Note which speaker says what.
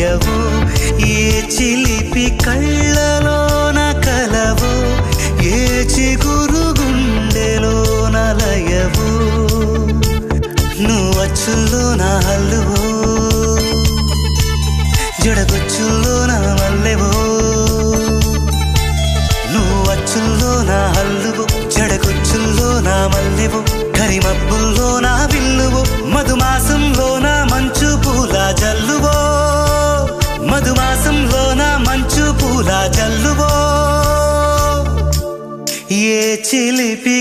Speaker 1: తెలియవు ఏ చిలిపి కళ్ళలోన కలవు ఏ చిగురు గుండెలోన లయవు నువ్వు అచ్చుల్లో నా హల్లువో జడగొచ్చుల్లో నా మల్లెవో నువ్వు అచ్చుల్లో నా హల్లువో జడగొచ్చుల్లో నా మల్లెవో కరిమబ్బుల్లో నా విల్లువో మధుమాసంలో నా మంచు పూల జల్లువో మధుమాసంలో నా మంచు పూల జల్లువో ఏ చిలిపి